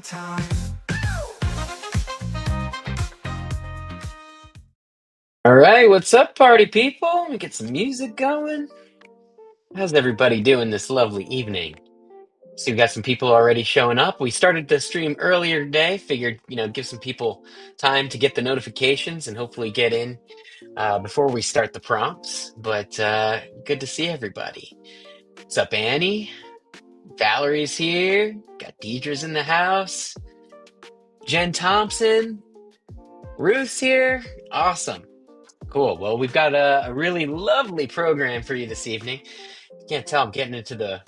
time. All right, what's up, party people? Let me get some music going. How's everybody doing this lovely evening? So we've got some people already showing up. We started the stream earlier today. Figured, give some people time to get the notifications and hopefully get in before we start the prompts. But good to see everybody. What's up, Annie? Valerie's here. Got Deidre's in the house. Jen Thompson. Ruth's here. Awesome. Cool. Well, we've got a really lovely program for you this evening. You can't tell I'm getting into the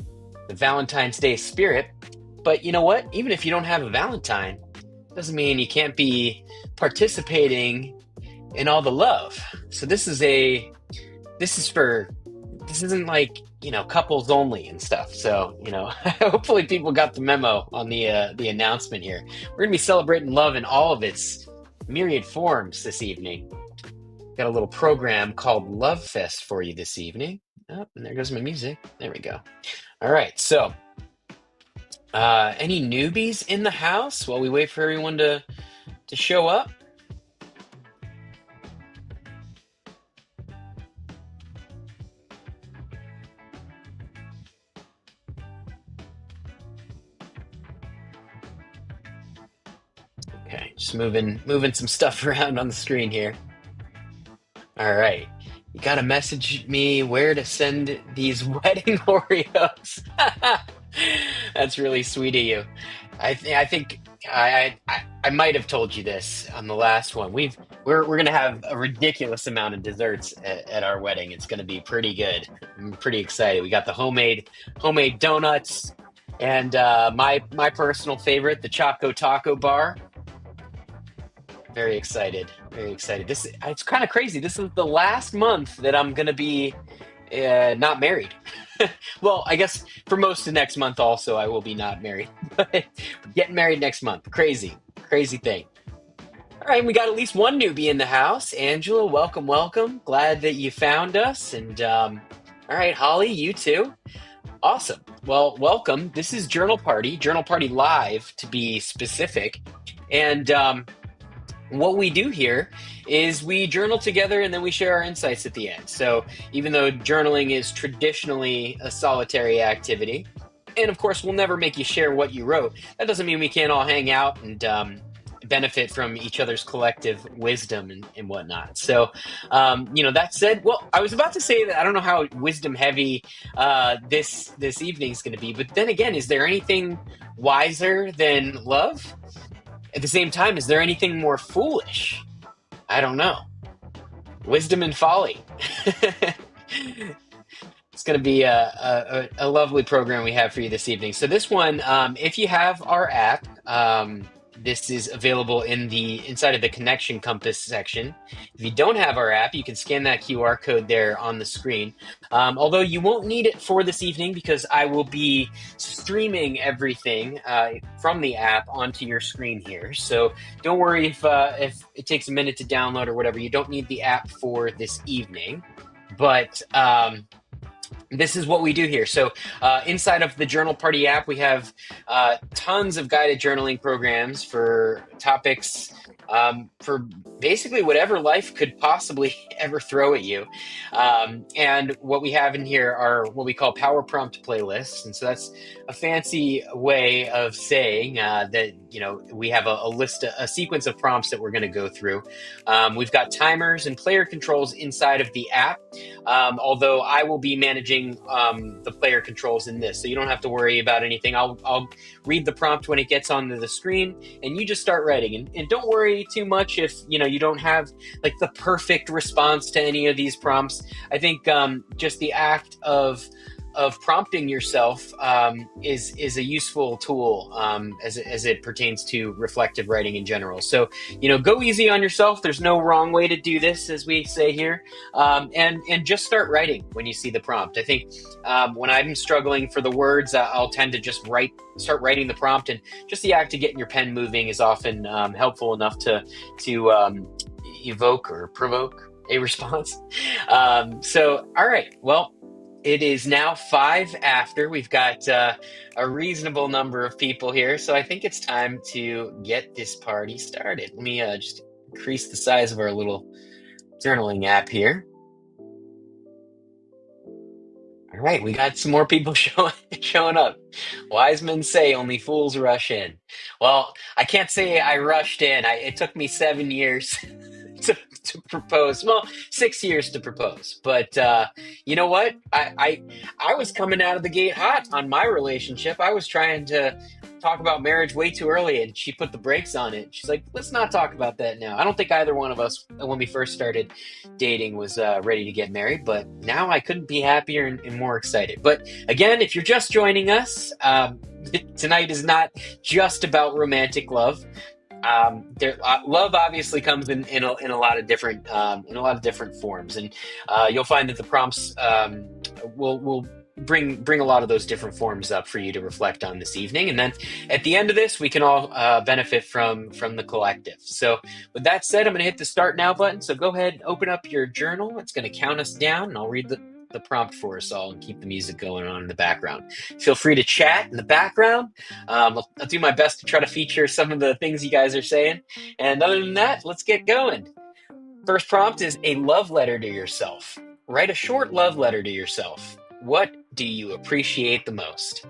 Valentine's Day spirit. But you know what? Even if you don't have a Valentine, doesn't mean you can't be participating in all the love. So this isn't like, couples only and stuff. So, hopefully people got the memo on the announcement here. We're going to be celebrating love in all of its myriad forms this evening. Got a little program called Love Fest for you this evening. Oh, and there goes my music. There we go. All right. So, any newbies in the house while we wait for everyone to show up? Okay, just moving some stuff around on the screen here. All right. You gotta message me where to send these wedding Oreos. That's really sweet of you. I think I might have told you this on the last one. We're gonna have a ridiculous amount of desserts at our wedding. It's gonna be pretty good. I'm pretty excited. We got the homemade donuts and my personal favorite, the Choco Taco Bar. Very excited. Very excited. It's kind of crazy. This is the last month that I'm gonna be not married. Well, I guess for most of next month also I will be not married. But getting married next month. Crazy. Crazy thing. All right, we got at least one newbie in the house. Angela, welcome, welcome. Glad that you found us. And all right, Holly, you too. Awesome. Well, welcome. This is Journal Party Live to be specific. And what we do here is we journal together and then we share our insights at the end. So even though journaling is traditionally a solitary activity, and of course we'll never make you share what you wrote, that doesn't mean we can't all hang out and benefit from each other's collective wisdom and whatnot. So, that said, well, I was about to say that I don't know how wisdom heavy this evening is going to be, but then again, is there anything wiser than love? At the same time, is there anything more foolish? I don't know. Wisdom and folly. It's going to be a lovely program we have for you this evening. So this one, if you have our app, this is available inside of the Connection Compass section. If you don't have our app, you can scan that QR code there on the screen. Although you won't need it for this evening because I will be streaming everything from the app onto your screen here. So don't worry if it takes a minute to download or whatever. You don't need the app for this evening. But this is what we do here. So inside of the Journal Party app, we have tons of guided journaling programs for topics for basically whatever life could possibly ever throw at you. And what we have in here are what we call power prompt playlists. And so that's a fancy way of saying that, we have a sequence of prompts that we're going to go through. We've got timers and player controls inside of the app, although I will be managing the player controls in this. So you don't have to worry about anything. I'll read the prompt when it gets onto the screen and you just start writing. And don't worry too much if, you don't have like the perfect response to any of these prompts. I think just the act of prompting yourself is a useful tool as it pertains to reflective writing in general. So, go easy on yourself. There's no wrong way to do this, as we say here. And just start writing when you see the prompt. I think when I'm struggling for the words, I'll tend to just start writing the prompt, and just the act of getting your pen moving is often helpful enough to evoke or provoke a response. So, all right, well, It is now 5 after. We've got a reasonable number of people here, so I think it's time to get this party started. Let me just increase the size of our little journaling app here. All right, we got some more people showing up. Wise men say only fools rush in. Well, I can't say I rushed in. It took me 7 years to propose. Well, 6 years to propose. But you know what? I was coming out of the gate hot on my relationship. I was trying to talk about marriage way too early, and she put the brakes on it. She's like, "Let's not talk about that now." I don't think either one of us, when we first started dating, was ready to get married. But now I couldn't be happier and more excited. But again, if you're just joining us, tonight is not just about romantic love. Love obviously comes in a lot of different forms, and you'll find that the prompts will bring a lot of those different forms up for you to reflect on this evening. And then at the end of this, we can all benefit from the collective. So with that said, I'm going to hit the start now button. So go ahead and open up your journal. It's going to count us down, and I'll read the prompt for us all and keep the music going on in the background. Feel free to chat in the background. I'll do my best to try to feature some of the things you guys are saying. And other than that, let's get going. First prompt is a love letter to yourself. Write a short love letter to yourself. What do you appreciate the most?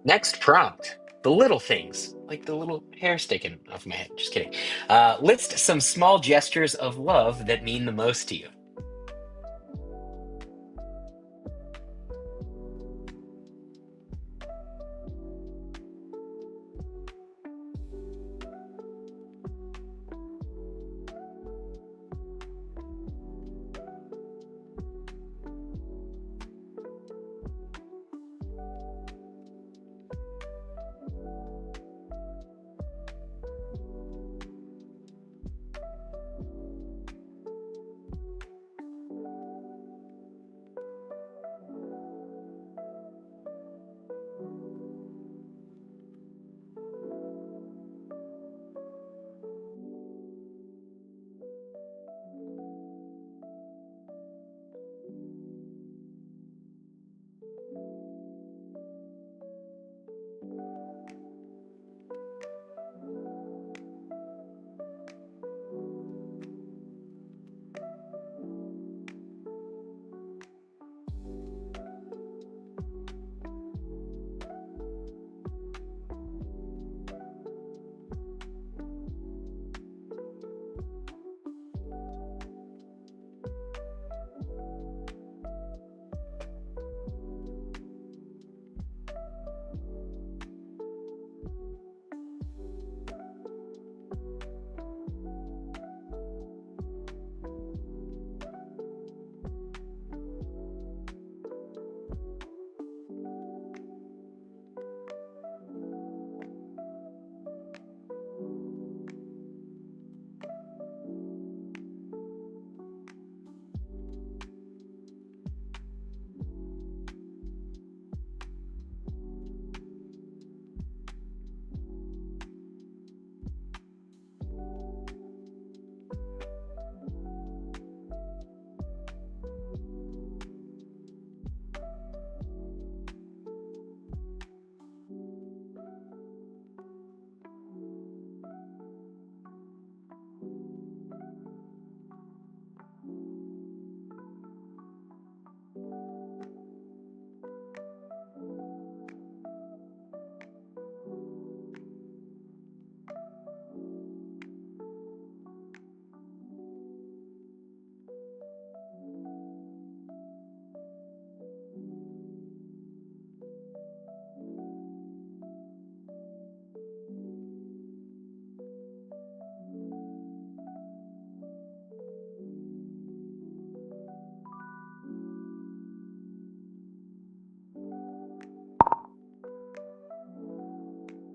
Next prompt. The little things, like the little hair sticking off my head. Just kidding. List some small gestures of love that mean the most to you.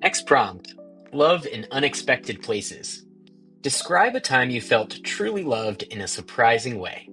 Next prompt: love in unexpected places. Describe a time you felt truly loved in a surprising way.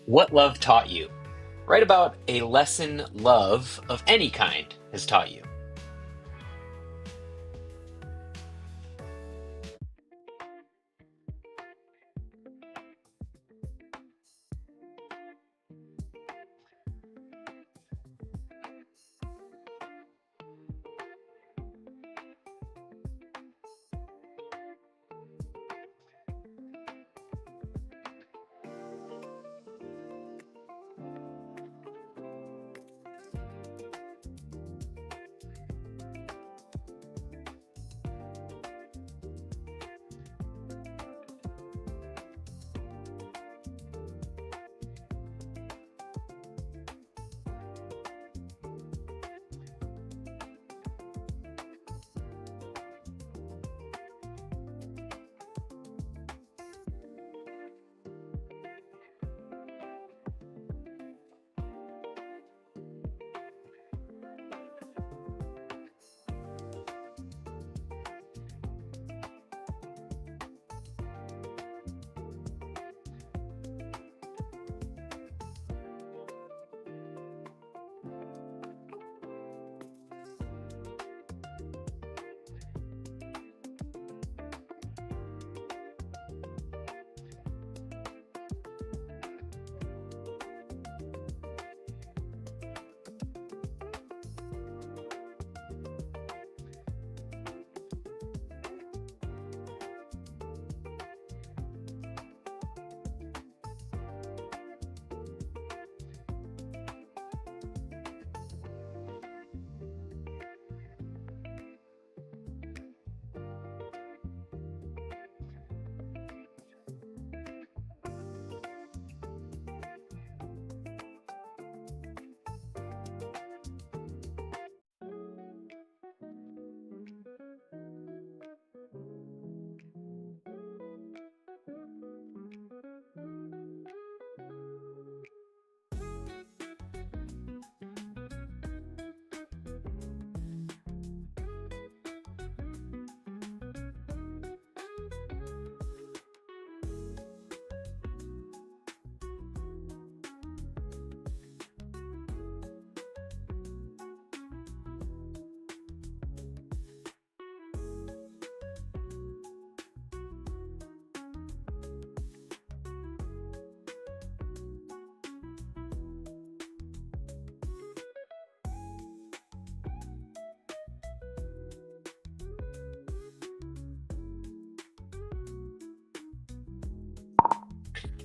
What love taught you? Write about a lesson love of any kind has taught you.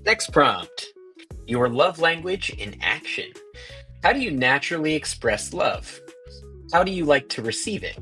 Next prompt. Your love language in action. How do you naturally express love? How do you like to receive it?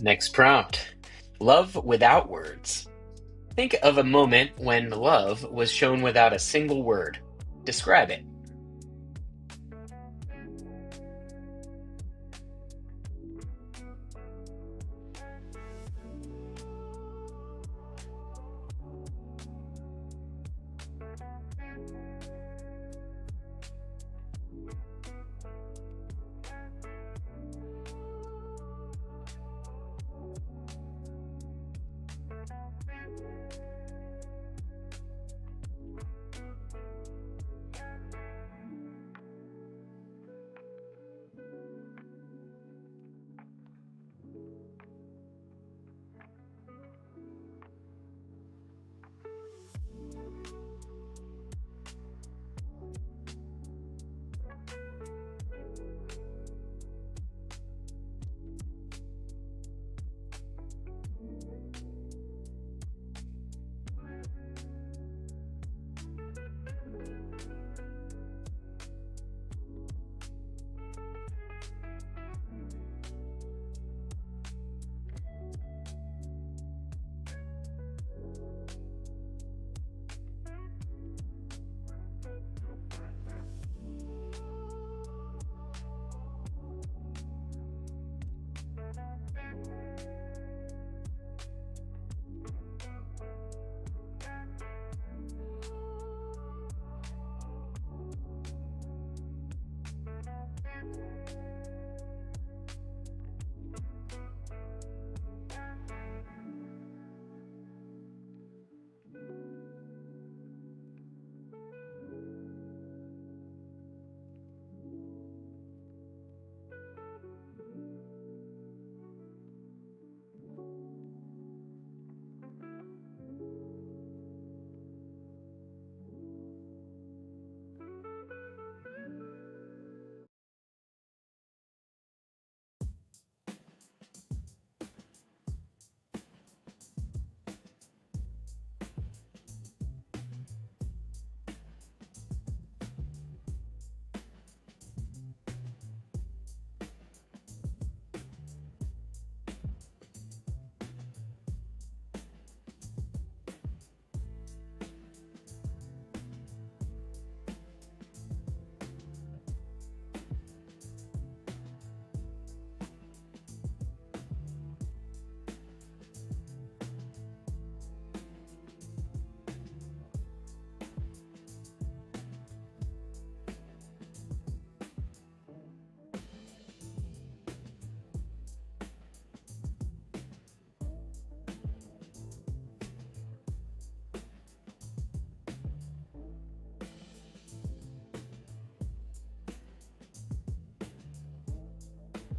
Next prompt. Love without words. Think of a moment when love was shown without a single word. Describe it.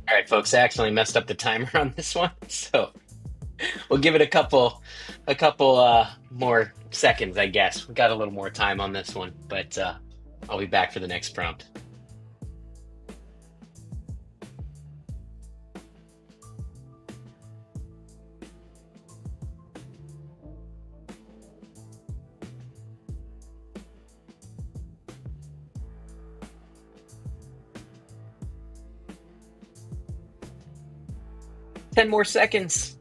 All right, folks, I accidentally messed up the timer on this one, so we'll give it a couple more seconds, I guess. We got a little more time on this one, but I'll be back for the next prompt. 10 more seconds.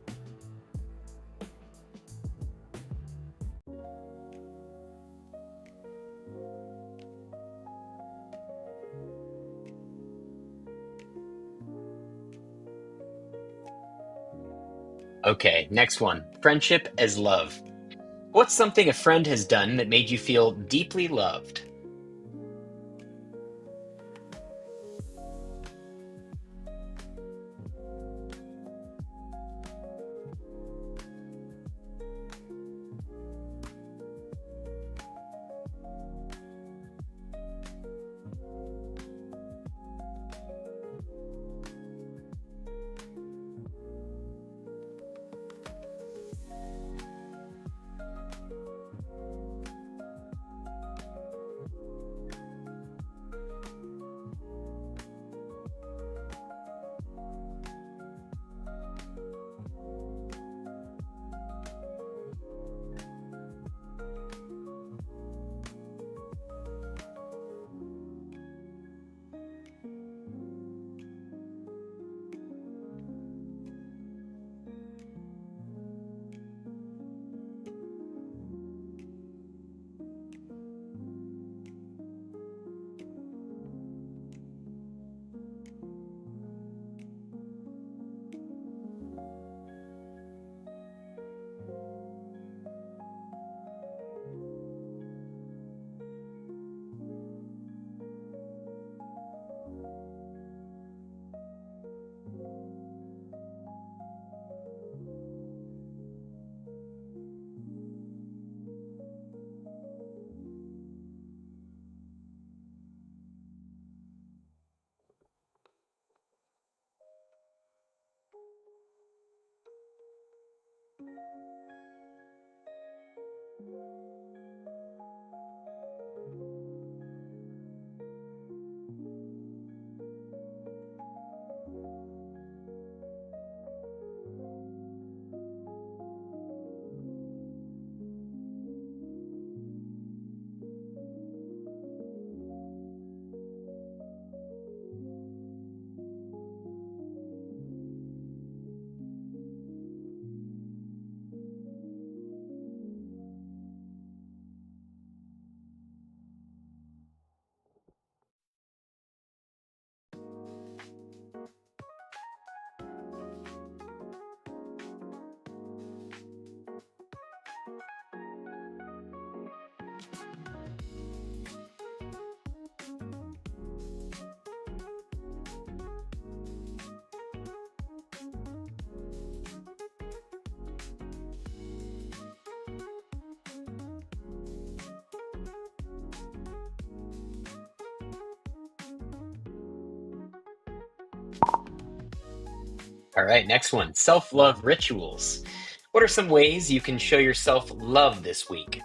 Okay, next one. Friendship as love. What's something a friend has done that made you feel deeply loved? All right, next one, self-love rituals. What are some ways you can show yourself love this week?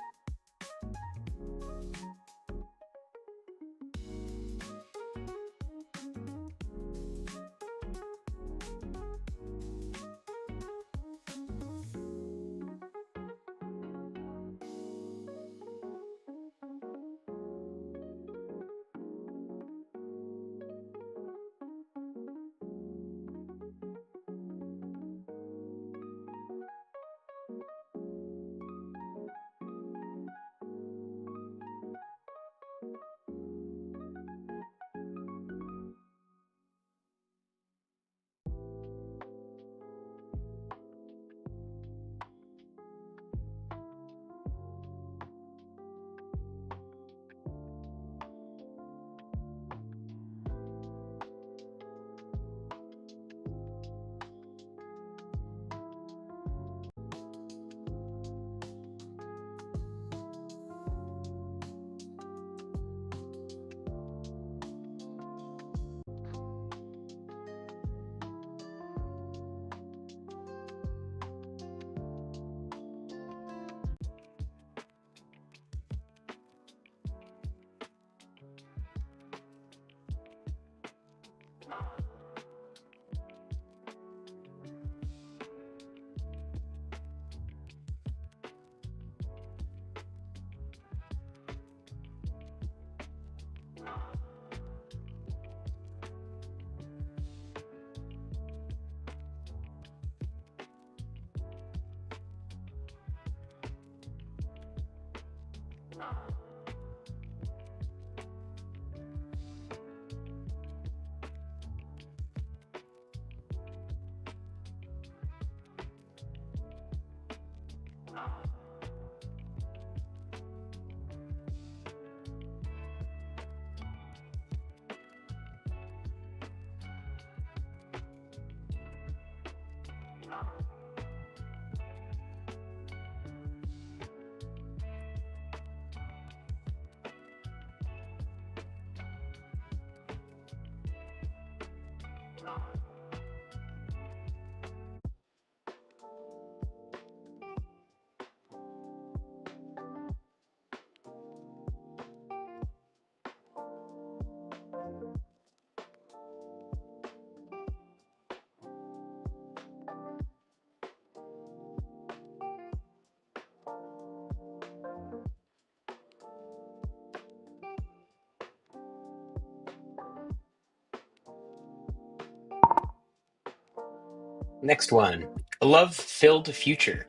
Next one, a love-filled future.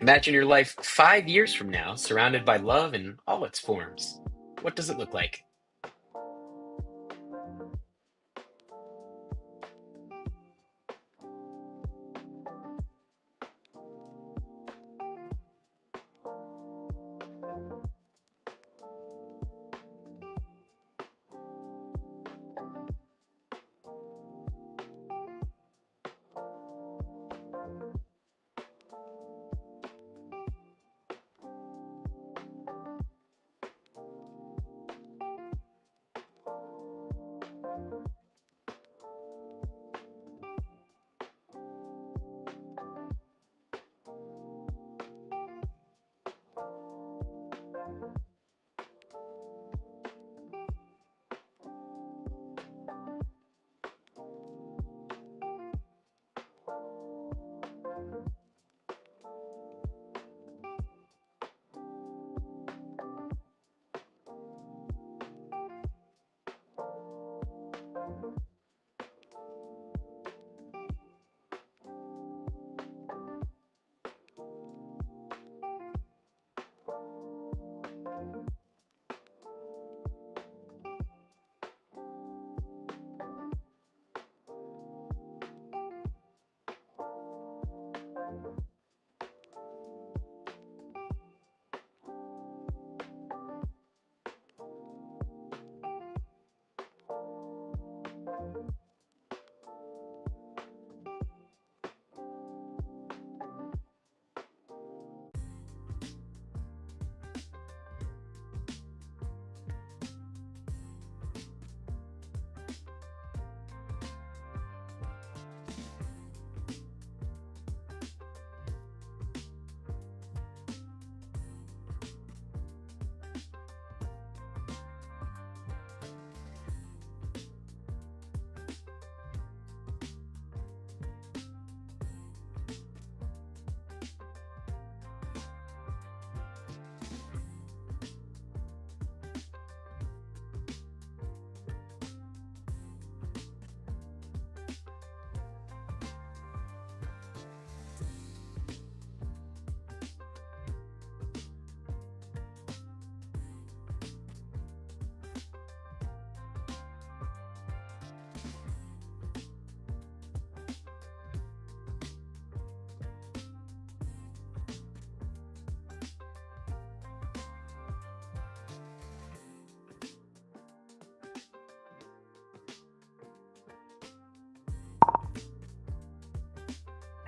Imagine your life 5 years from now, surrounded by love in all its forms. What does it look like?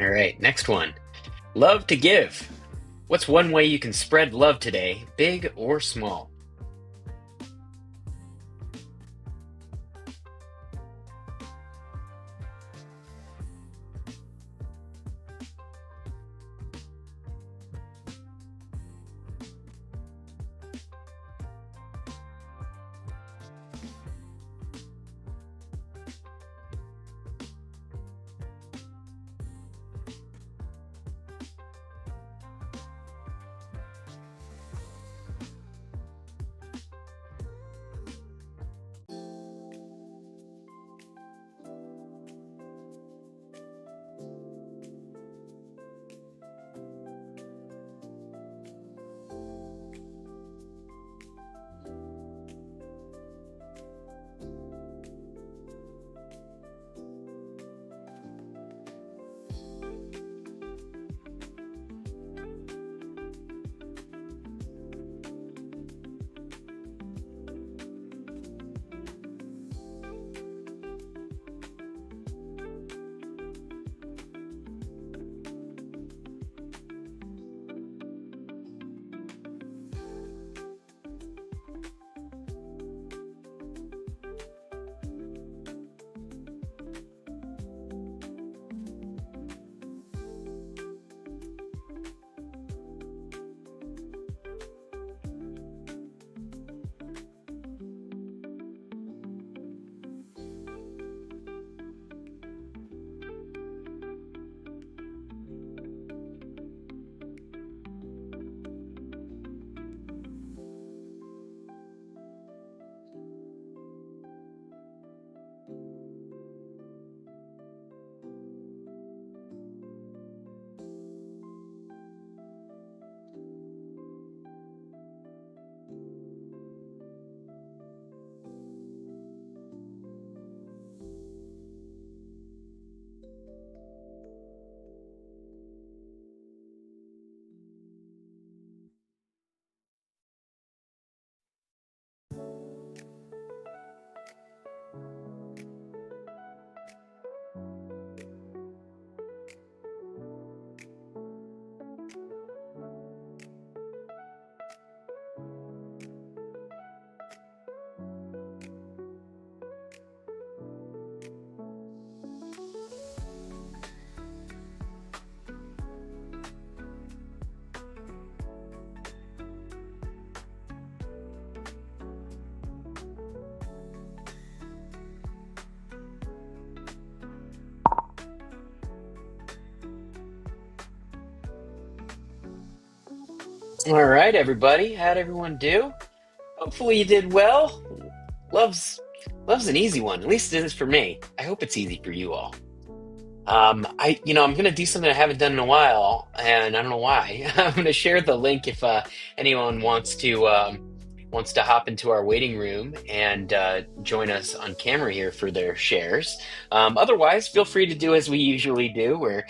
All right, next one. Love to give. What's one way you can spread love today, big or small? All right, everybody. How'd everyone do? Hopefully you did well. Love's love's an easy one. At least it is for me. I hope it's easy for you all. I'm gonna do something I haven't done in a while, and I don't know why. I'm gonna share the link if anyone wants to hop into our waiting room and join us on camera here for their shares. Otherwise, feel free to do as we usually do, where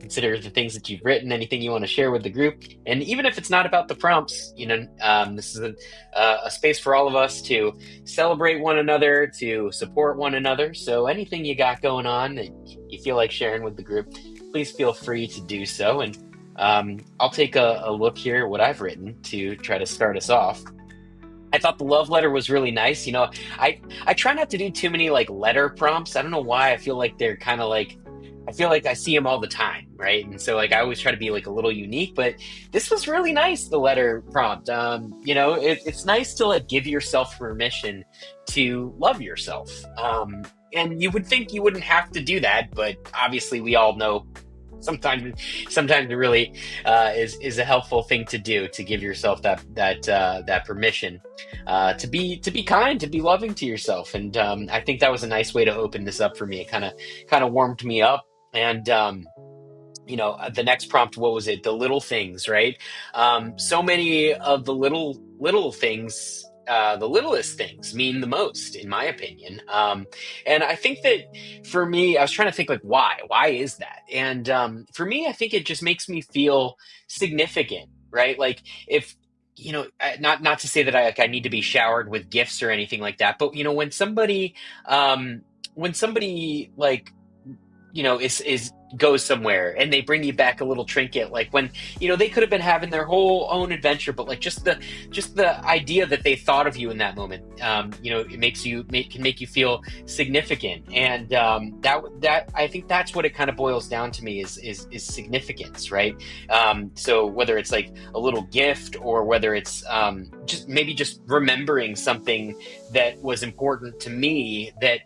consider the things that you've written, anything you want to share with the group, and even if it's not about the prompts, this is a space for all of us to celebrate one another, to support one another. So anything you got going on that you feel like sharing with the group, please feel free to do so. And I'll take a look here at what I've written to try to start us off. I thought the love letter was really nice. I try not to do too many like letter prompts. I don't know why. I feel like they're kind of like I feel like I see them all the time, right? And so like I always try to be like a little unique, but this was really nice, the letter prompt. It's nice to like give yourself permission to love yourself. And you would think you wouldn't have to do that, but obviously we all know sometimes sometimes it really is a helpful thing to do, to give yourself that permission to be kind, to be loving to yourself. And I think that was a nice way to open this up for me. It kind of warmed me up. And the next prompt, what was it? The little things, right? So many of the little things, the littlest things mean the most, in my opinion. And I think that for me, I was trying to think like why is that? And for me, I think it just makes me feel significant, right? Like if not to say that I need to be showered with gifts or anything like that, but when somebody like is goes somewhere and they bring you back a little trinket, like when they could have been having their whole own adventure, but like just the idea that they thought of you in that moment, it can make you feel significant. And that I think that's what it kind of boils down to me, is significance, right? So whether it's like a little gift, or whether it's just remembering something that was important to me, that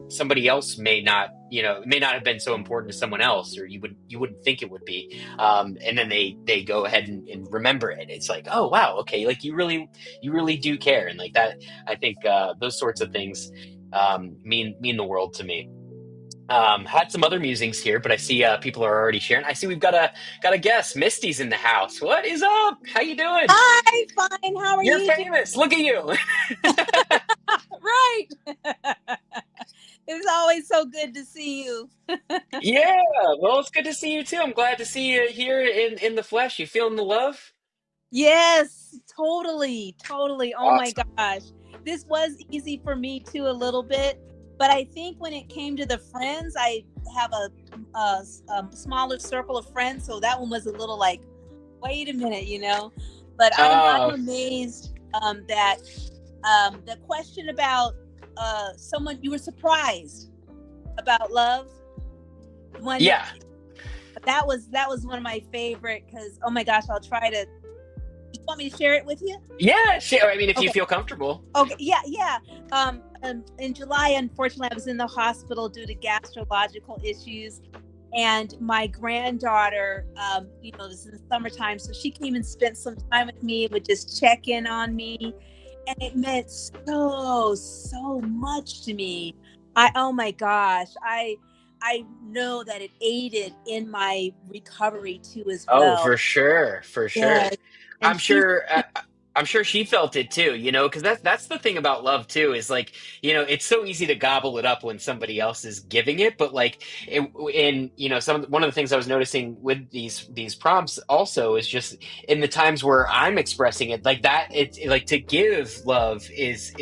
somebody else may not have been so important to someone else, or you wouldn't think it would be, and then they go ahead and remember it. It's like, oh wow, okay, like you really do care. And like that, I think those sorts of things mean the world to me. Had some other musings here, but I see people are already sharing. I see we've got a guest. Misty's in the house. What is up? How you doing? Hi, fine. How are You're you famous. Look at you. Right. It's always so good to see you. Yeah, well, it's good to see you too. I'm glad to see you here in the flesh. You feeling the love? Yes, totally, totally. Oh my Awesome. gosh. This was easy for me too, a little bit. But I think when it came to the friends, I have a smaller circle of friends. So that one was a little like, wait a minute. But I'm Oh, amazed that the question about someone you were surprised about love. When yeah. that was one of my favorite, because oh my gosh, I'll try to. You want me to share it with you? Yeah, sure. I mean, if you Okay. feel comfortable. Okay. Yeah. Yeah. In July, unfortunately, I was in the hospital due to gastrological issues, and my granddaughter, this is the summertime, so she came and spent some time with me, would just check in on me, and it meant so much to me. Oh my gosh, I know that it aided in my recovery too as Oh, well. for sure, for sure. Yes. And I'm she sure. I'm sure she felt it too. Because that's the thing about love too. Is like, it's so easy to gobble it up when somebody else is giving it. But like, one of the things I was noticing with these prompts also is just in the times where I'm expressing it like that. It's like, to give love is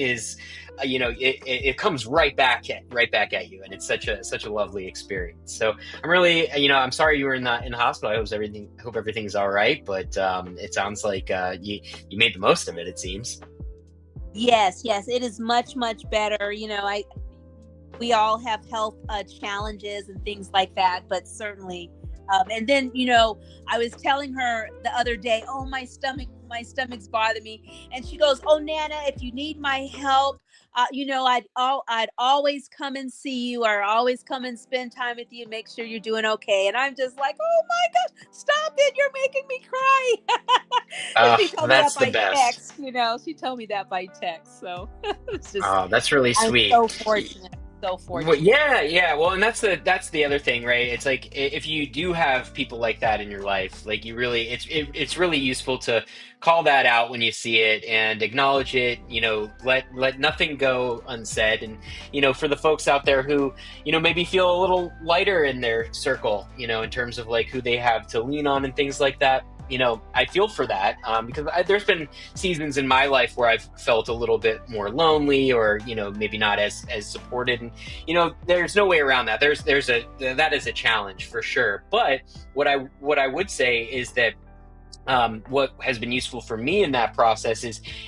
it comes right back at you, and it's such a lovely experience. So I'm really, I'm sorry you were in the hospital. I hope everything's all right, but it sounds like you made the most of it, it seems. yes, it is much better. We all have health challenges and things like that, but certainly. And then, I was telling her the other day, oh, my stomach's bothering me, and she goes, oh, Nana, if you need my help, I'd always come and see you, or always come and spend time with you, make sure you're doing okay. And I'm just like, oh my gosh, stop it, you're making me cry. She told me that That's the by best. text. She told me that by text. So it's just, Oh, that's really I'm sweet. so fortunate. So Well, fortunate. yeah, yeah. Well, and that's the other thing, right? It's like, if you do have people like that in your life, like, it's really useful to call that out when you see it and acknowledge it. Let nothing go unsaid. And for the folks out there who maybe feel a little lighter in their circle, in terms of like who they have to lean on and things like that. I feel for that, because there's been seasons in my life where I've felt a little bit more lonely, or maybe not as supported. And there's no way around that. That is a challenge for sure. But what I would say is that, what has been useful for me in that process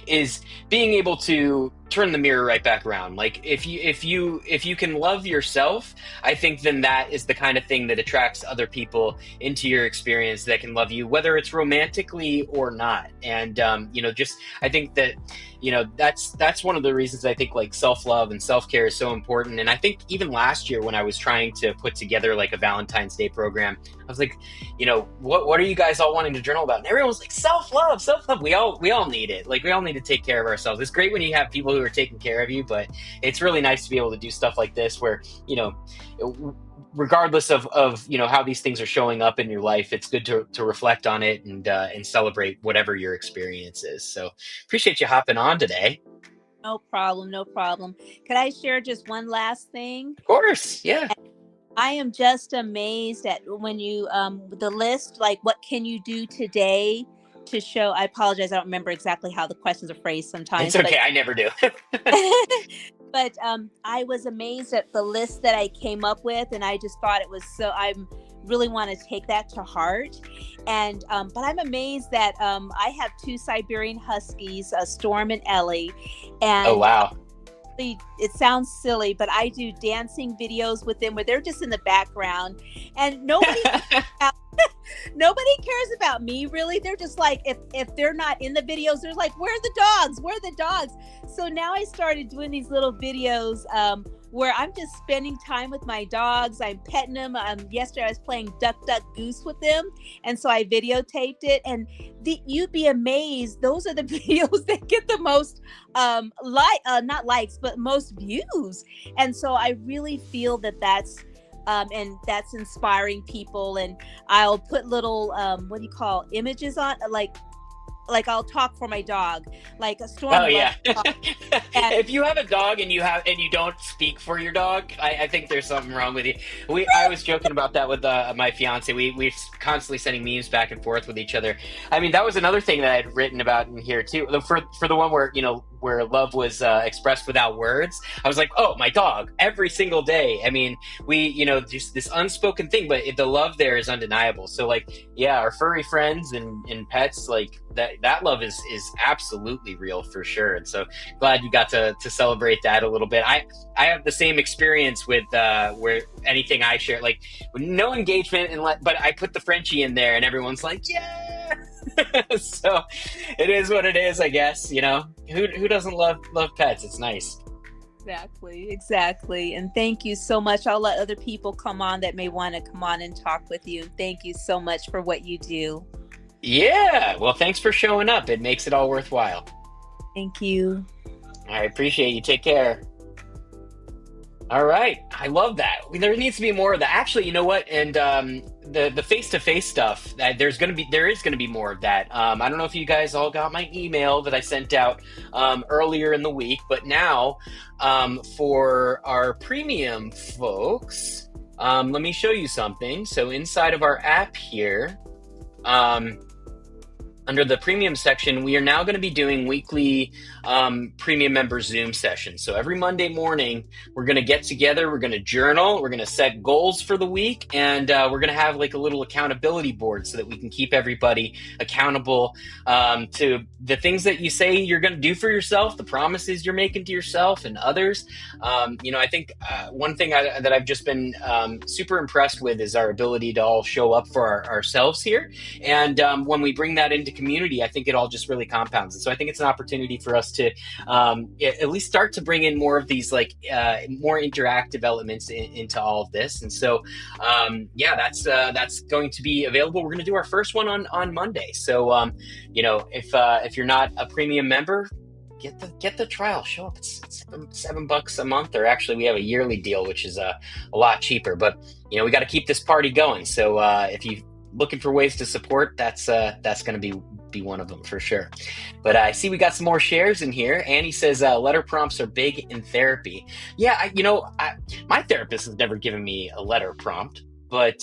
is being able to turn the mirror right back around. Like, if you can love yourself, I think then that is the kind of thing that attracts other people into your experience that can love you, whether it's romantically or not. And just, I think that that's one of the reasons I think like self-love and self-care is so important. And I think even last year when I was trying to put together like a Valentine's Day program, I was like, what are you guys all wanting to journal about? And everyone was like, self-love, self-love. We all need it. Like, we all need to take care of ourselves. It's great when you have people who are taking care of you, but it's really nice to be able to do stuff like this where, regardless of how these things are showing up in your life, it's good to reflect on it and celebrate whatever your experience is. So appreciate you hopping on today. No problem. No problem. Could I share just one last thing? Of course. Yeah. I am just amazed at when you the list, like what can you do today to show. I apologize, I don't remember exactly how the questions are phrased It's sometimes, but okay. I never do. but I was amazed at the list that I came up with, and I just thought it was so. I'm really want to take that to heart. And but I'm amazed that I have two Siberian Huskies, Storm and Ellie, Oh, and wow. it sounds silly, but I do dancing videos with them where they're just in the background, and nobody cares about me really. They're just like, if they're not in the videos, they're like, where are the dogs? Where are the dogs? So now I started doing these little videos where I'm just spending time with my dogs. I'm petting them. Yesterday I was playing Duck Duck Goose with them, and so I videotaped it. And you'd be amazed. Those are the videos that get the most not likes, but most views. And so I really feel that that's and that's inspiring people. And I'll put little what do you call images on, like I'll talk for my dog, like a Storm. Oh yeah. And If you have a dog and you don't speak for your dog, I think there's something wrong with you. I was joking about that with my fiance. We're constantly sending memes back and forth with each other. I mean, that was another thing that I had written about in here too. For the one where where love was expressed without words. I was like, oh, my dog, every single day. I mean, we just this unspoken thing, but the love there is undeniable. So like, yeah, our furry friends and pets, like that love is absolutely real for sure. And so glad you got to celebrate that a little bit. I have the same experience with where anything I share, like no engagement, but I put the Frenchie in there and everyone's like, yeah. So it is what it is, I guess. Who doesn't love pets? It's nice. Exactly. And thank you so much. I'll let other people come on that may want to come on and talk with you. Thank you so much for what you do. Yeah, well, thanks for showing up. It makes it all worthwhile. Thank you. I appreciate you. Take care. All right. I love that. There needs to be more of that. Actually, you know what? And the face-to-face stuff, there is going to be more of that. I don't know if you guys all got my email that I sent out earlier in the week, but now for our premium folks, let me show you something. So inside of our app here, under the premium section, we are now going to be doing weekly premium member Zoom sessions. So every Monday morning, we're going to get together, we're going to journal, we're going to set goals for the week, and we're going to have like a little accountability board so that we can keep everybody accountable to the things that you say you're going to do for yourself, the promises you're making to yourself and others. I think one thing that I've just been super impressed with is our ability to all show up for ourselves here. And when we bring that into community, I think it all just really compounds. And so I think it's an opportunity for us to at least start to bring in more of these like more interactive elements into all of this. And so that's going to be available. We're going to do our first one on Monday. So if you're not a premium member, get the trial. Show up. It's $7 a month, or actually we have a yearly deal, which is a lot cheaper. But we got to keep this party going. So if you looking for ways to support, that's going to be one of them for sure. But I see we got some more shares in here. Annie says letter prompts are big in therapy. Yeah, my therapist has never given me a letter prompt, but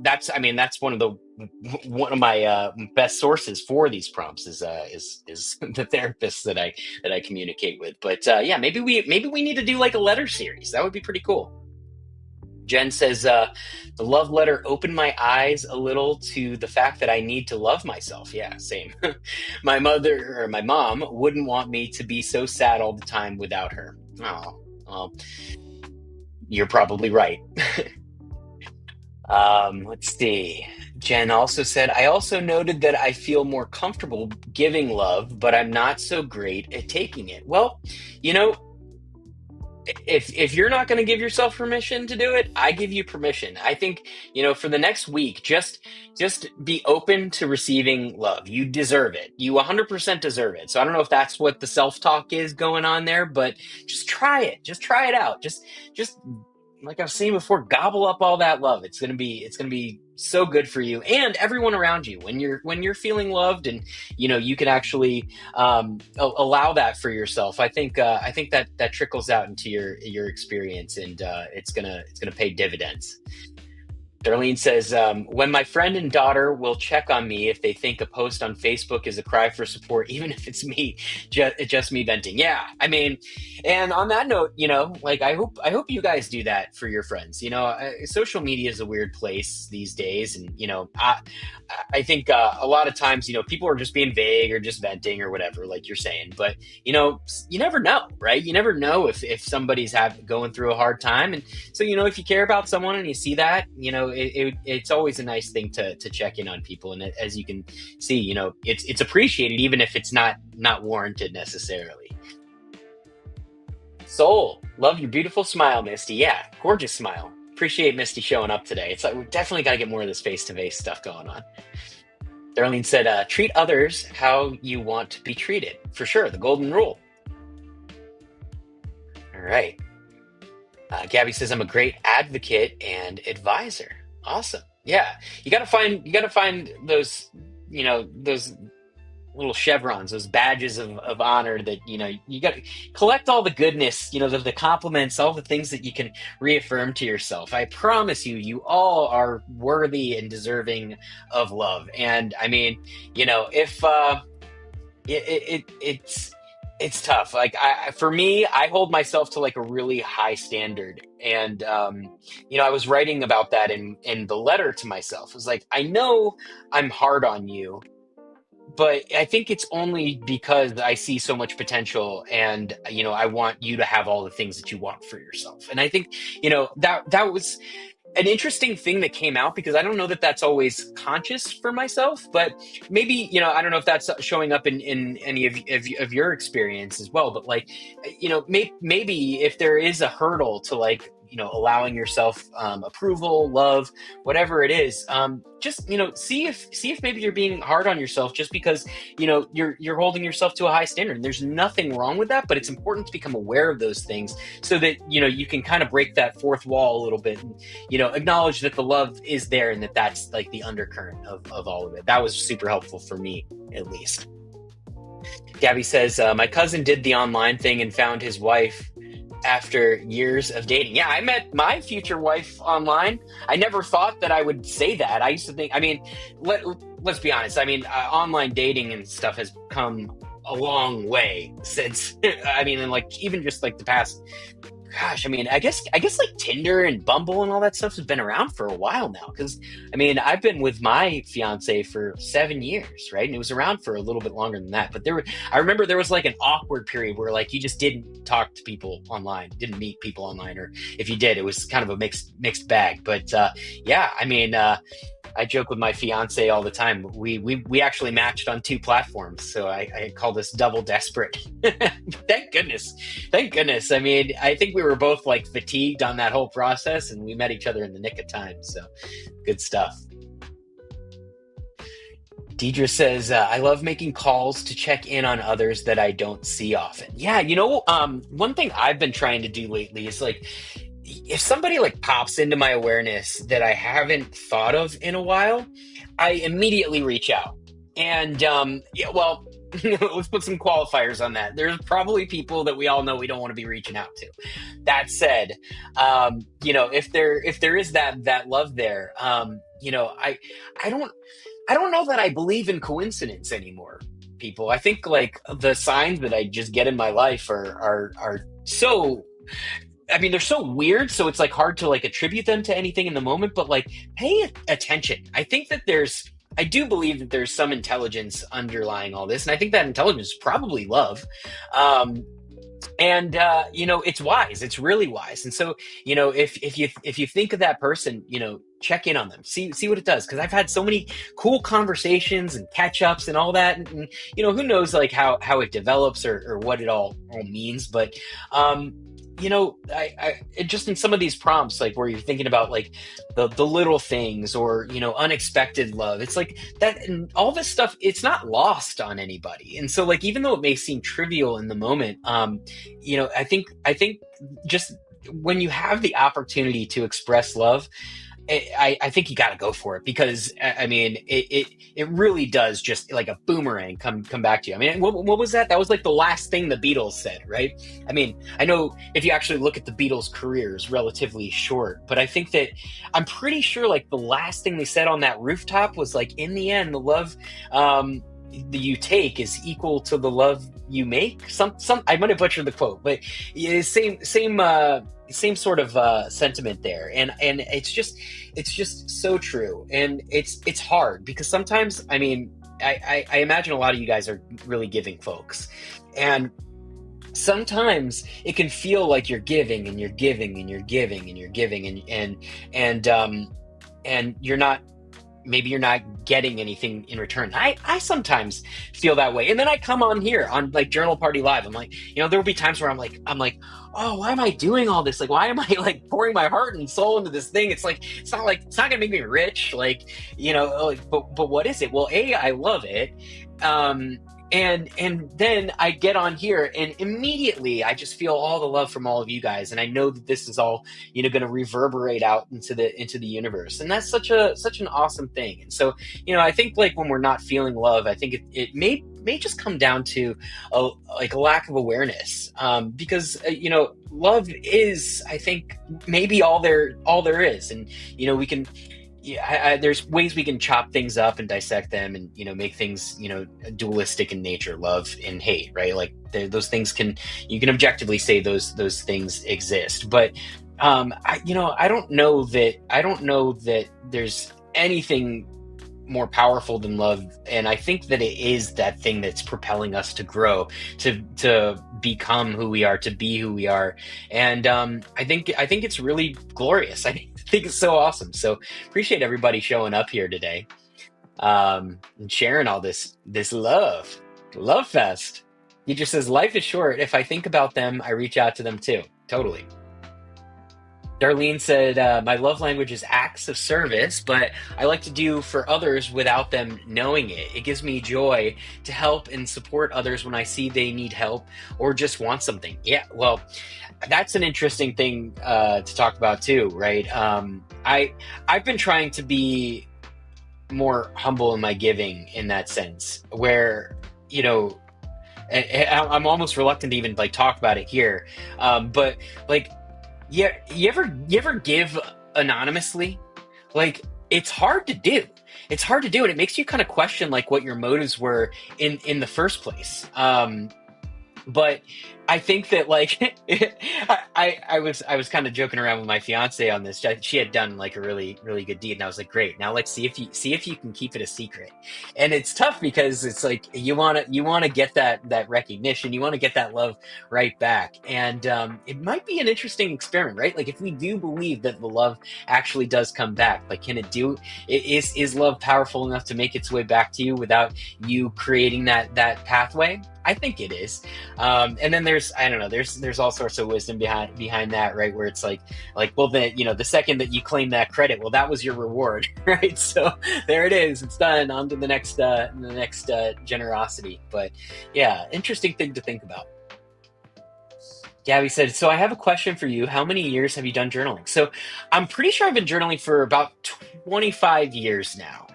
that's one of my best sources for these prompts is the therapist that I communicate with. But maybe we need to do like a letter series. That would be pretty cool. Jen says, the love letter opened my eyes a little to the fact that I need to love myself. Yeah, same. My mom wouldn't want me to be so sad all the time without her. Oh, well, you're probably right. Let's see. Jen also said, I also noted that I feel more comfortable giving love, but I'm not so great at taking it. Well, if you're not going to give yourself permission to do it, I give you permission. I think, for the next week, just be open to receiving love. You deserve it. You 100% deserve it. So I don't know if that's what the self-talk is going on there, but just try it. Just try it out. Just like I was saying before, gobble up all that love. It's going to be so good for you and everyone around you when you're feeling loved, and you can actually allow that for yourself. I think that trickles out into your experience, and it's gonna pay dividends. Darlene says, when my friend and daughter will check on me if they think a post on Facebook is a cry for support, even if it's me, just me venting. Yeah, I mean, and on that note, like I hope you guys do that for your friends. Social media is a weird place these days, and I think a lot of times, people are just being vague or just venting or whatever, like you're saying. But you never know, right? You never know if somebody's going through a hard time, and so if you care about someone and you see that, it's always a nice thing to check in on people. And as you can see, it's appreciated even if it's not warranted necessarily. Soul, love your beautiful smile, Misty. Yeah, gorgeous smile. Appreciate Misty showing up today. It's like we definitely got to get more of this face-to-face stuff going on. Darlene said, treat others how you want to be treated. For sure, the golden rule. All right. Gabby says, I'm a great advocate and advisor. Awesome. Yeah. You gotta find those, those little chevrons, those badges of honor that, you got to collect all the goodness, the compliments, all the things that you can reaffirm to yourself. I promise you, you all are worthy and deserving of love. And I mean, if it's tough. Like for me, I hold myself to like a really high standard. And, I was writing about that in the letter to myself. It was like, I know I'm hard on you, but I think it's only because I see so much potential, and I want you to have all the things that you want for yourself. And I think that was an interesting thing that came out, because I don't know that that's always conscious for myself, but maybe I don't know if that's showing up in any of your experience as well. But like maybe if there is a hurdle to like allowing yourself approval, love, whatever it is, just see if maybe you're being hard on yourself just because you're holding yourself to a high standard. And there's nothing wrong with that, but it's important to become aware of those things so that you can kind of break that fourth wall a little bit, and acknowledge that the love is there, and that's like the undercurrent of all of it. That was super helpful for me, at least. Gabby says, my cousin did the online thing and found his wife after years of dating. Yeah, I met my future wife online. I never thought that I would say that. I used to think, I mean, let's be honest. I mean, online dating and stuff has come a long way since, I mean, and like even just like the past, gosh, I mean, I guess like Tinder and Bumble and all that stuff has been around for a while now. Because I mean, I've been with my fiance for 7 years, right? And it was around for a little bit longer than that. But I remember there was like an awkward period where like you just didn't talk to people online, didn't meet people online, or if you did, it was kind of a mixed bag. But yeah, I mean, I joke with my fiance all the time. We actually matched on 2 platforms, so I call this double desperate. Thank goodness. I mean, I think we were both like fatigued on that whole process, and we met each other in the nick of time. So good stuff. Deidre says, I love making calls to check in on others that I don't see often. Yeah, one thing I've been trying to do lately is like, if somebody like pops into my awareness that I haven't thought of in a while, I immediately reach out. And yeah, well, let's put some qualifiers on that. There's probably people that we all know we don't want to be reaching out to. That said, if there is that love there, I don't know that I believe in coincidence anymore, people. I think like the signs that I just get in my life are so, I mean, they're so weird, so it's like hard to like attribute them to anything in the moment, but like pay attention. I do believe that there's some intelligence underlying all this, and I think that intelligence is probably love. It's wise. It's really wise. And so, if you think of that person, check in on them, see what it does. Cause I've had so many cool conversations and catch ups and all that. And who knows like how it develops or what it all means. But, I just in some of these prompts, like where you're thinking about like the little things or, unexpected love, it's like that, and all this stuff, it's not lost on anybody. And so like, even though it may seem trivial in the moment, I think just when you have the opportunity to express love, I think you got to go for it because I mean it really does just like a boomerang come back to you. I mean, what was that? That was like the last thing the Beatles said, right? I mean, I know if you actually look at the Beatles' careers, relatively short, but I think that I'm pretty sure like the last thing they said on that rooftop was like, in the end, the love that you take is equal to the love you make. Some I might have butchered the quote, but yeah, same sort of sentiment there, and it's just so true, and it's hard because sometimes, I mean, I imagine a lot of you guys are really giving folks, and sometimes it can feel like you're giving and you're giving and you're giving and you're giving and you're not, maybe you're not getting anything in return. I sometimes feel that way. And then I come on here on like Journal Party Live. I'm like, there will be times where I'm like, oh, why am I doing all this? Like, why am I like pouring my heart and soul into this thing? It's like, it's not gonna make me rich. Like, but what is it? Well, I love it. And then I get on here and immediately I just feel all the love from all of you guys, and I know that this is all going to reverberate out into the universe, and that's such an awesome thing. And so I think like when we're not feeling love, I think it may just come down to a lack of awareness, because love is, I think, maybe all there is, and we can. Yeah, there's ways we can chop things up and dissect them and make things dualistic in nature, love and hate, right? Like those things you can objectively say those things exist, but I don't know that there's anything more powerful than love, and I think that it is that thing that's propelling us to grow, to become who we are, to be who we are, and I think it's really glorious. I think it's so awesome. So appreciate everybody showing up here today, and sharing all this love fest. He just says, life is short. If I think about them, I reach out to them too. Totally. Darlene said, my love language is acts of service, but I like to do for others without them knowing it. It gives me joy to help and support others when I see they need help or just want something. Yeah, well, that's an interesting thing to talk about too, right? I've been trying to be more humble in my giving in that sense, where, I'm almost reluctant to even like talk about it here. But like, yeah, you ever give anonymously? Like, it's hard to do. It's hard to do, and it makes you kind of question like what your motives were in the first place. But I think that like I was kind of joking around with my fiance on this. She had done like a really, really good deed, and I was like, great. Now let's see if you can keep it a secret. And it's tough because it's like you want to get that recognition, you want to get that love right back, and it might be an interesting experiment, right? Like if we do believe that the love actually does come back, like can it do? Is love powerful enough to make its way back to you without you creating that pathway? I think it is. And then there's all sorts of wisdom behind that, right? Where it's like, well, then, the second that you claim that credit, well, that was your reward, right? So there it is. It's done. On to the next generosity. But yeah, interesting thing to think about. Gabby said, so I have a question for you. How many years have you done journaling? So I'm pretty sure I've been journaling for about 25 years now.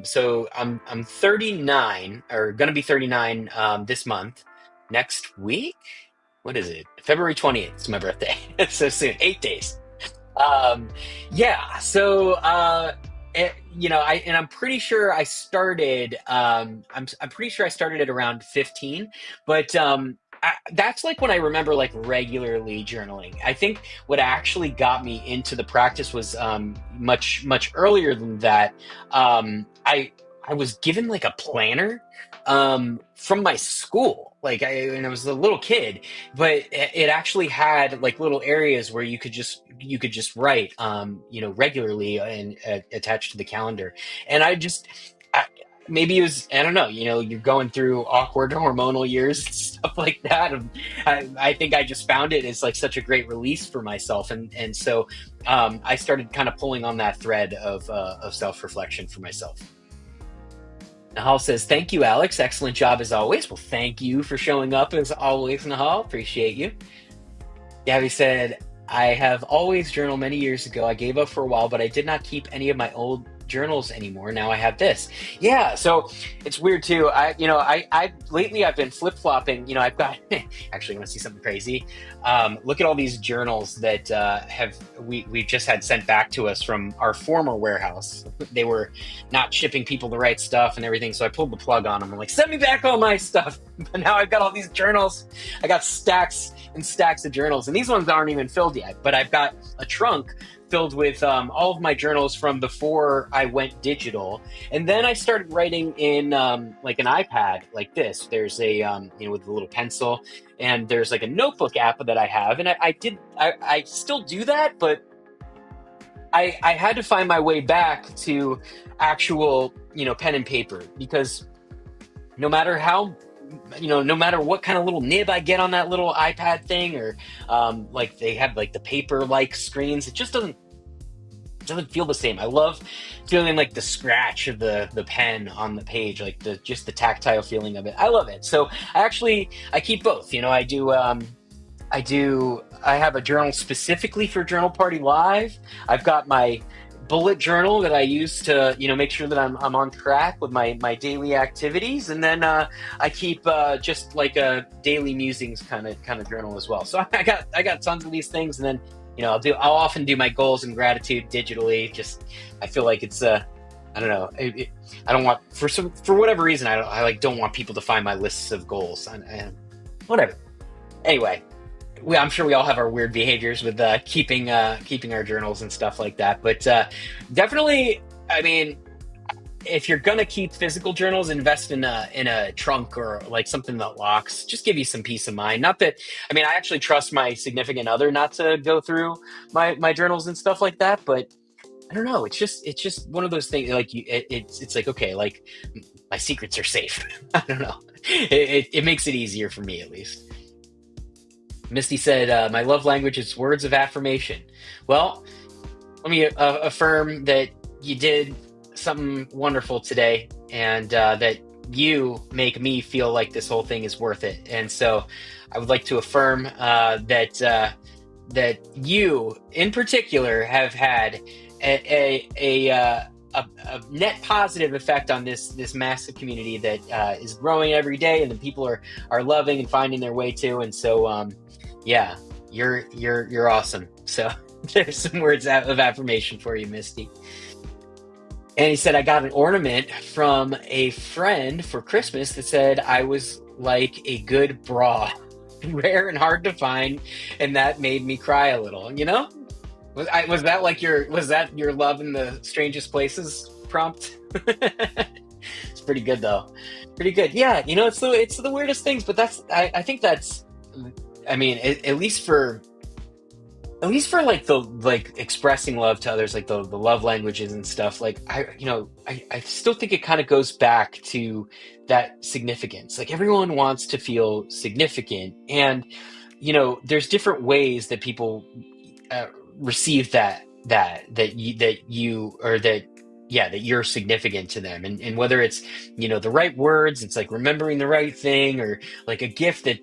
So I'm 39, or gonna be 39 this month. Next week, what is it? February 20th. It's my birthday. It's so soon. 8 days. Yeah. So I'm pretty sure I started. I'm pretty sure I started at around 15, but that's like when I remember like regularly journaling. I think what actually got me into the practice was much earlier than that. I was given like a planner from my school, like when I was a little kid, but it actually had like little areas where you could just write regularly and attached to the calendar. And maybe it was, I don't know, you're going through awkward hormonal years and stuff like that. I think I just found it as like such a great release for myself. And so I started kind of pulling on that thread of self-reflection for myself. Nahal says, thank you, Alex. Excellent job as always. Well, thank you for showing up as always, Nahal. Appreciate you. Gabby said, I have always journaled many years ago. I gave up for a while, but I did not keep any of my old journals anymore. Now I have this. Yeah, so it's weird too. I lately I've been flip flopping. I've got actually, you want to see something crazy? Look at all these journals that we've just had sent back to us from our former warehouse. They were not shipping people the right stuff and everything, so I pulled the plug on them. I'm like, send me back all my stuff. But now I've got all these journals. I got stacks and stacks of journals, and these ones aren't even filled yet. But I've got a trunk filled with all of my journals from before I went digital. And then I started writing in like an iPad like this. There's a, with a little pencil, and there's like a notebook app that I have. And I still do that, but I had to find my way back to actual, pen and paper, because no matter no matter what kind of little nib I get on that little iPad thing, or like they have like the paper like screens, it just doesn't feel the same. I love feeling like the scratch of the pen on the page, like just the tactile feeling of it. I love it. So I keep both. I have a journal specifically for Journal Party Live. I've got my bullet journal that I use to, make sure that I'm on track with my daily activities. And then I keep just like a daily musings kind of journal as well. So I got tons of these things. And then, I'll often do my goals and gratitude digitally. Just, I feel like it's I don't know. I don't want, for whatever reason, I don't want people to find my lists of goals and whatever. Anyway, I'm sure we all have our weird behaviors with keeping our journals and stuff like that. But definitely, I mean, if you're gonna keep physical journals, invest in a trunk or like something that locks. Just give you some peace of mind. Not that, I mean, I actually trust my significant other not to go through my journals and stuff like that. But I don't know. It's just one of those things. Like it's like, okay, like my secrets are safe. I don't know. It makes it easier for me, at least. Misty said, my love language is words of affirmation. Well, let me affirm that you did something wonderful today, and that you make me feel like this whole thing is worth it. And so I would like to affirm that you, in particular, have had a net positive effect on this massive community that is growing every day, and the people are loving and finding their way to. And so, yeah, you're awesome. So there's some words of affirmation for you, Misty. And he said, I got an ornament from a friend for Christmas that said I was like a good bra, rare and hard to find, and that made me cry a little. Was that your love in the strangest places prompt? It's pretty good though. Pretty good. Yeah, it's the weirdest things, but I think that's, I mean, at least for like expressing love to others, like the love languages and stuff, like I still think it kind of goes back to that significance. Like everyone wants to feel significant, and there's different ways that people receive that you're significant to them, and whether it's the right words, it's like remembering the right thing, or like a gift that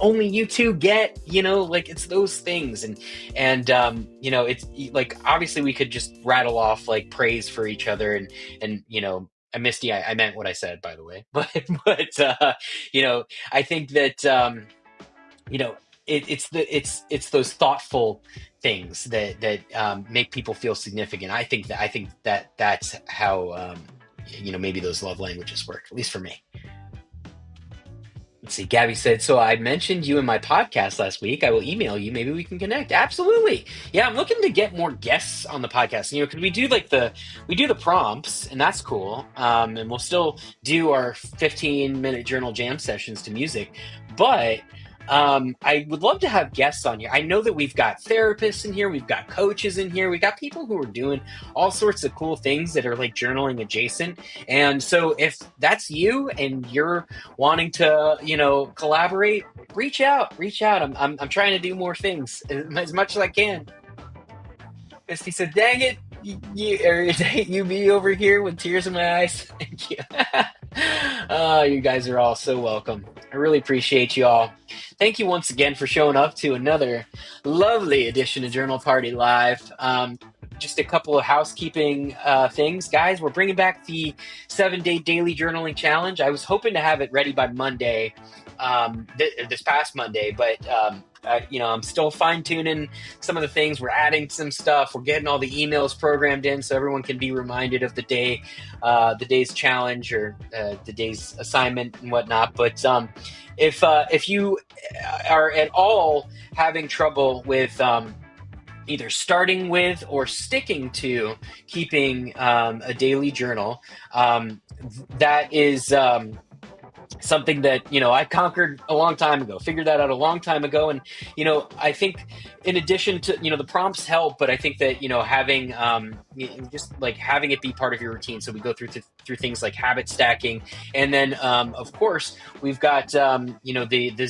only you two get, like it's those things. And it's like, obviously we could just rattle off like praise for each other, and Misty, I meant what I said, by the way. But I think that it's those thoughtful things that make people feel significant. I think that's how maybe those love languages work, at least for me. Let's see. Gabby said, so I mentioned you in my podcast last week. I will email you. Maybe we can connect. Absolutely. Yeah, I'm looking to get more guests on the podcast. Because we do the prompts, and that's cool. And we'll still do our 15-minute journal jam sessions to music. But I would love to have guests on here. I know that we've got therapists in here, we've got coaches in here, we got people who are doing all sorts of cool things that are like journaling adjacent. And so if that's you and you're wanting to, collaborate, reach out. I'm trying to do more things as much as I can. Misty said, dang it, you be over here with tears in my eyes. Thank you. Oh, you guys are all so welcome. I really appreciate you all. Thank you once again for showing up to another lovely edition of Journal Party Live. Just a couple of housekeeping things, guys. We're bringing back the 7-day daily journaling challenge. I was hoping to have it ready by Monday, this past Monday, but I'm still fine tuning some of the things. We're adding some stuff. We're getting all the emails programmed in so everyone can be reminded of the day's challenge or the day's assignment and whatnot. But if you are at all having trouble with either starting with or sticking to keeping a daily journal, that is something that I conquered a long time ago, figured that out a long time ago. And I think in addition to the prompts help, but I think that having just like having it be part of your routine. So we go through things like habit stacking, and then of course we've got the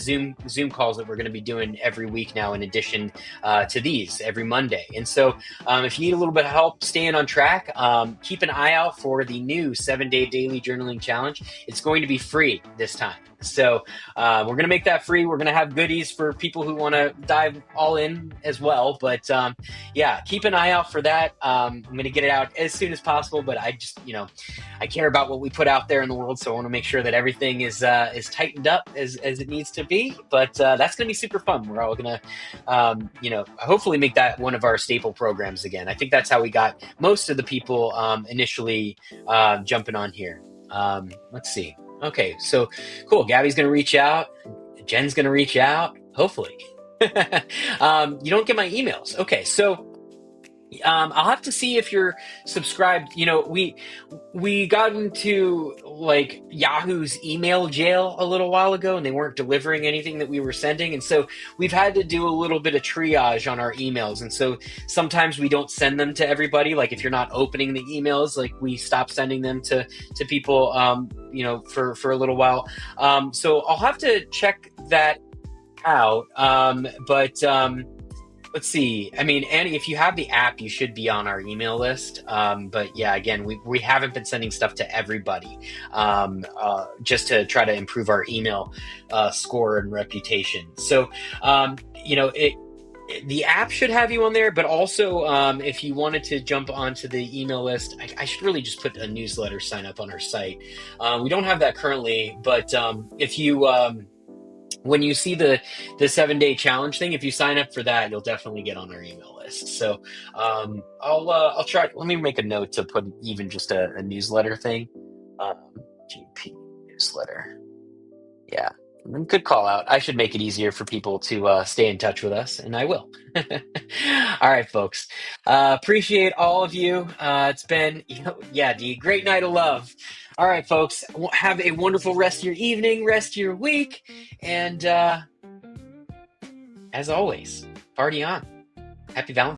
Zoom calls that we're going to be doing every week now, in addition to these every Monday. And so if you need a little bit of help staying on track, keep an eye out for the new 7-day daily journaling challenge. It's going to be free this time. So we're going to make that free. We're going to have goodies for people who want to dive all in as well. But yeah, keep an eye out for that. I'm going to get it out as soon as possible, but I just, I care about what we put out there in the world. So I want to make sure that everything is tightened up as it needs to be. But that's going to be super fun. We're all going to, hopefully make that one of our staple programs again. I think that's how we got most of the people initially jumping on here. Let's see. Okay, so cool. Gabby's going to reach out. Jen's going to reach out, hopefully. You don't get my emails. Okay, so I'll have to see if you're subscribed. We got into like Yahoo's email jail a little while ago, and they weren't delivering anything that we were sending. And so we've had to do a little bit of triage on our emails. And so sometimes we don't send them to everybody. Like if you're not opening the emails, like we stop sending them to people, for a little while. So I'll have to check that out. Let's see. I mean, Annie, if you have the app, you should be on our email list. But yeah, again, we haven't been sending stuff to everybody, just to try to improve our email score and reputation. So, the app should have you on there, but also if you wanted to jump onto the email list, I should really just put a newsletter sign up on our site. We don't have that currently, but if you when you see the 7-day challenge thing, if you sign up for that, you'll definitely get on our email list. So I'll try. Let me make a note to put even just a newsletter thing. GP newsletter. Yeah, good call out. I should make it easier for people to stay in touch with us, and I will. All right, folks. Appreciate all of you. It's been, the great night of love. All right, folks. Have a wonderful rest of your evening, rest of your week, and as always, party on. Happy Valentine's.